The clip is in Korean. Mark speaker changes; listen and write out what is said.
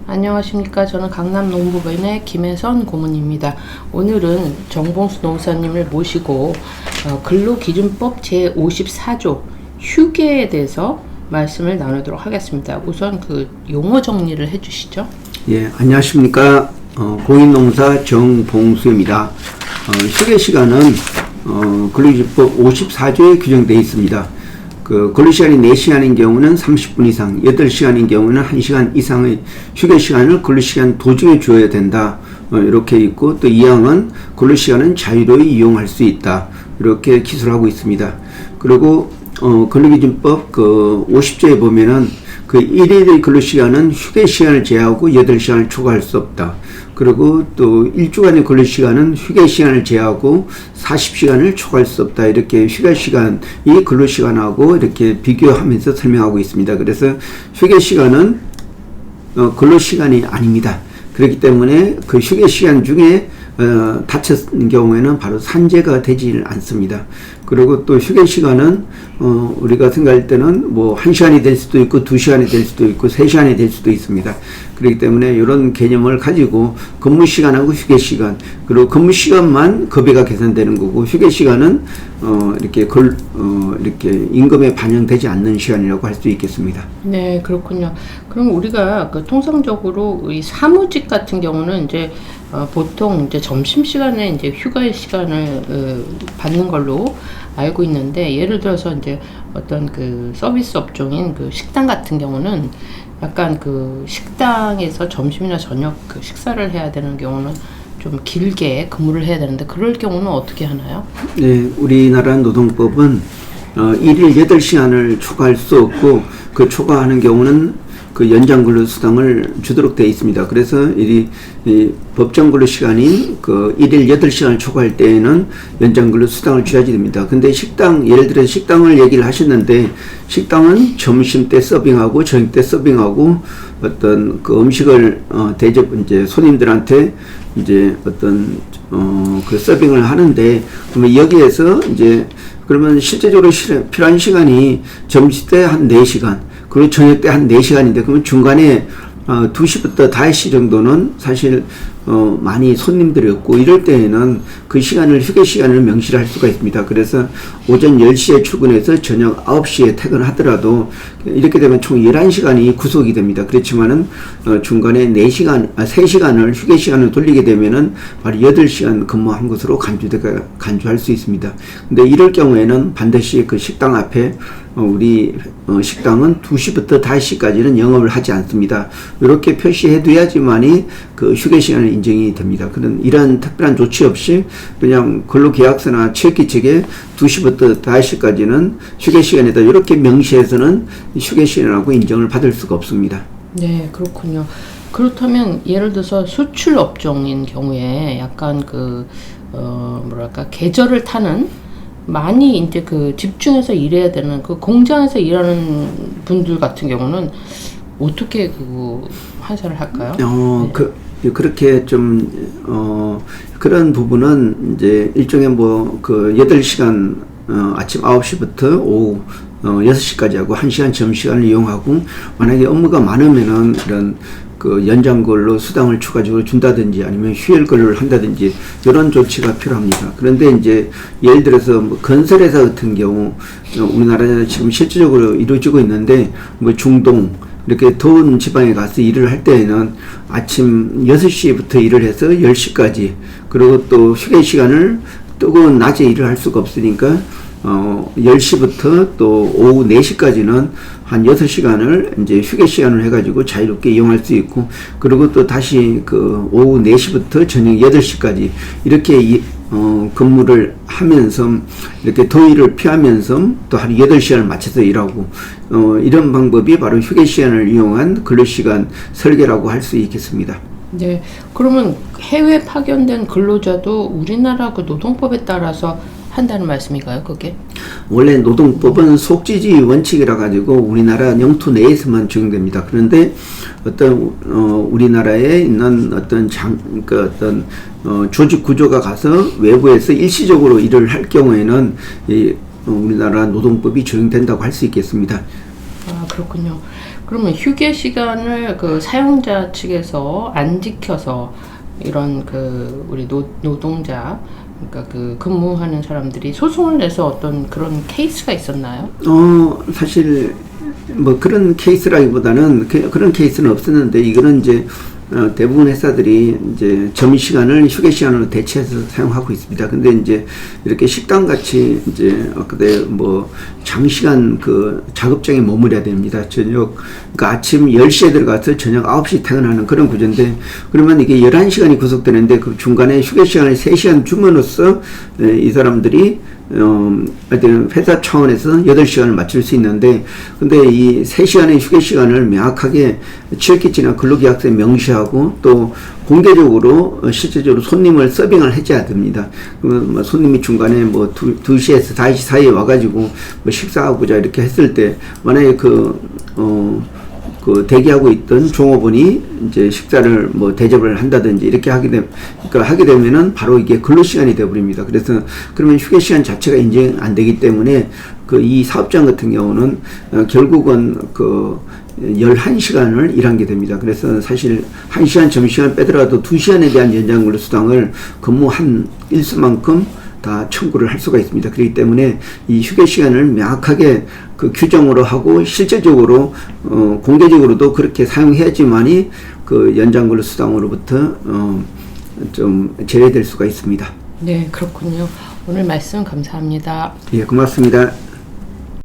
Speaker 1: 안녕하십니까. 저는 강남농부변의 김혜선 고문입니다. 오늘은 정봉수 농사님을 모시고 근로기준법 제54조 휴게에 대해서 말씀을 나누도록 하겠습니다. 우선 그 용어 정리를 해주시죠.
Speaker 2: 예, 안녕하십니까. 공인농사 정봉수입니다. 휴게 시간은 근로기준법 54조에 규정되어 있습니다. 근로시간이 4시간인 경우는 30분 이상, 8시간인 경우는 1시간 이상의 휴게시간을 근로시간 도중에 주어야 된다. 이렇게 있고, 또 2항은 근로시간은 자유로이 이용할 수 있다. 이렇게 기술하고 있습니다. 그리고, 근로기준법 50조에 보면은 1일의 근로시간은 휴게시간을 제외하고 8시간을 초과할 수 없다. 그리고 또 1주간의 근로시간은 휴게시간을 제외하고 40시간을 초과할 수 없다. 이렇게 휴게시간이 근로시간하고 이렇게 비교하면서 설명하고 있습니다. 그래서 휴게시간은 근로시간이 아닙니다. 그렇기 때문에 그 휴게시간 중에 다쳤는 경우에는 바로 산재가 되지 않습니다. 그리고 또 휴게시간은 우리가 생각할 때는 뭐 1시간이 될 수도 있고 2시간이 될 수도 있고 3시간이 될 수도 있습니다. 그렇기 때문에 이런 개념을 가지고 근무시간하고 휴게시간, 그리고 근무시간만 급여가 계산되는 거고, 휴게시간은 이렇게 임금에 반영되지 않는 시간이라고 할 수 있겠습니다.
Speaker 1: 네, 그렇군요. 그럼 우리가 통상적으로 이 사무직 같은 경우는 이제 보통 이제 점심시간에 이제 휴가 시간을 받는 걸로 알고 있는데, 예를 들어서 이제 어떤 그 서비스 업종인 그 식당 같은 경우는 약간 그 식당에서 점심이나 저녁 그 식사를 해야 되는 경우는 좀 길게 근무를 해야 되는데, 그럴 경우는 어떻게 하나요?
Speaker 2: 네, 우리나라 노동법은 1일 8시간을 초과할 수 없고, 그 초과하는 경우는 그 연장 근로 수당을 주도록 되어 있습니다. 그래서 이 법정 근로 시간인 그 1일 8시간을 초과할 때에는 연장 근로 수당을 줘야지 됩니다. 근데 식당, 예를 들어 식당을 얘기를 하셨는데, 식당은 점심 때 서빙하고 저녁 때 서빙하고 어떤 그 음식을 대접 이제 손님들한테 이제 어떤 그 서빙을 하는데, 그러면 여기에서 이제 그러면 실제적으로 필요한 시간이 점심 때 한 4시간, 그리고 저녁 때 한 4시간인데, 그러면 중간에 2시부터 5시 정도는 사실 많이 손님들이 없고, 이럴 때에는 그 시간을 휴게 시간을 명시를 할 수가 있습니다. 그래서 오전 10시에 출근해서 저녁 9시에 퇴근하더라도 이렇게 되면 총 11시간이 구속이 됩니다. 그렇지만은 중간에 3시간을 휴게 시간을 돌리게 되면은 바로 8시간 근무한 것으로 간주할 수 있습니다. 근데 이럴 경우에는 반드시 그 식당 앞에 우리 식당은 2시부터 5시까지는 영업을 하지 않습니다. 이렇게 표시해 둬야지만이 그 휴게 시간을 인정이 됩니다. 그런 이러한 특별한 조치 없이 그냥 근로계약서나 체육기 측에 2시부터 5시까지는 휴게 시간이다, 이렇게 명시해서는 휴게 시간이라고 인정을 받을 수가 없습니다.
Speaker 1: 네, 그렇군요. 그렇다면 예를 들어서 수출 업종인 경우에 약간 그 계절을 타는, 많이 이제 그 집중해서 일해야 되는 그 공장에서 일하는 분들 같은 경우는 어떻게 그 환산을 할까요?
Speaker 2: 네. 그렇게 좀 그런 부분은 이제 일종의 뭐 그 8시간 아침 9시부터 오후 6시까지 하고 1시간 점심시간을 이용하고, 만약에 업무가 많으면은 이런 그 연장 근로 수당을 추가적으로 준다든지 아니면 휴일 근로를 한다든지 이런 조치가 필요합니다. 그런데 이제 예를 들어서 뭐 건설회사 같은 경우 우리나라에 지금 실질적으로 이루어지고 있는데, 뭐 중동 이렇게 더운 지방에 가서 일을 할 때에는 아침 6시부터 일을 해서 10시까지, 그리고 또 휴게 시간을 뜨거운 낮에 일을 할 수가 없으니까 10시부터 또 오후 4시까지는 한 6시간을 이제 휴게 시간을 해가지고 자유롭게 이용할 수 있고, 그리고 또 다시 그 오후 4시부터 저녁 8시까지 이렇게 근무를 하면서 이렇게 더위를 피하면서 또 하루 8시간을 맞춰서 일하고, 이런 방법이 바로 휴게 시간을 이용한 근로시간 설계라고 할 수 있겠습니다.
Speaker 1: 네, 그러면 해외 파견된 근로자도 우리나라 그 노동법에 따라서 한다는 말씀인가요, 그게?
Speaker 2: 원래 노동법은 속지지 원칙이라 가지고 우리나라 영토 내에서만 적용됩니다. 그런데 우리나라에 있는 조직 구조가 가서 외부에서 일시적으로 일을 할 경우에는 우리나라 노동법이 적용된다고 할 수 있겠습니다.
Speaker 1: 아, 그렇군요. 그러면 휴게 시간을 그 사용자 측에서 안 지켜서 이런 그 우리 노동자, 그러니까 그 근무하는 사람들이 소송을 내서 어떤 그런 케이스가 있었나요?
Speaker 2: 사실 뭐 그런 케이스라기보다는 그런 케이스는 없었는데, 이거는 이제 대부분 회사들이 이제 점심시간을 휴게 시간으로 대체해서 사용하고 있습니다. 근데 이제 이렇게 식당 같이 이제 그때 뭐 장시간 그 작업장에 머무려야 됩니다. 그러니까 아침 10시에 들어가서 저녁 9시 퇴근하는 그런 구조인데, 그러면 이게 11시간이 구속되는데 그 중간에 휴게 시간을 3시간 줌으로써 이 사람들이 하여튼 회사 차원에서 8시간을 맞출 수 있는데, 근데 이 3시간의 휴게 시간을 명확하게 취업기치나 근로계약서에 명시하고 또 공개적으로 실제적으로 손님을 서빙을 해줘야 됩니다. 그러면 뭐 손님이 중간에 뭐 2시에서 4시 사이에 와가지고 뭐 식사하고자 이렇게 했을 때, 만약에 그 대기하고 있던 종업원이 이제 식사를 뭐 대접을 한다든지 이렇게 하게 되면은 바로 이게 근로시간이 되어버립니다. 그래서 그러면 휴게시간 자체가 인정 안 되기 때문에 이 사업장 같은 경우는 결국은 11시간을 일한 게 됩니다. 그래서 사실 1시간 점심시간 빼더라도 2시간에 대한 연장 근로수당을 근무한 일수만큼 다 청구를 할 수가 있습니다. 그렇기 때문에 이 휴게 시간을 명확하게 그 규정으로 하고 실질적으로 공개적으로도 그렇게 사용해야지만이 그 연장 근로 수당으로부터 좀 제외될 수가 있습니다.
Speaker 1: 네, 그렇군요. 오늘 말씀 감사합니다.
Speaker 2: 예, 고맙습니다.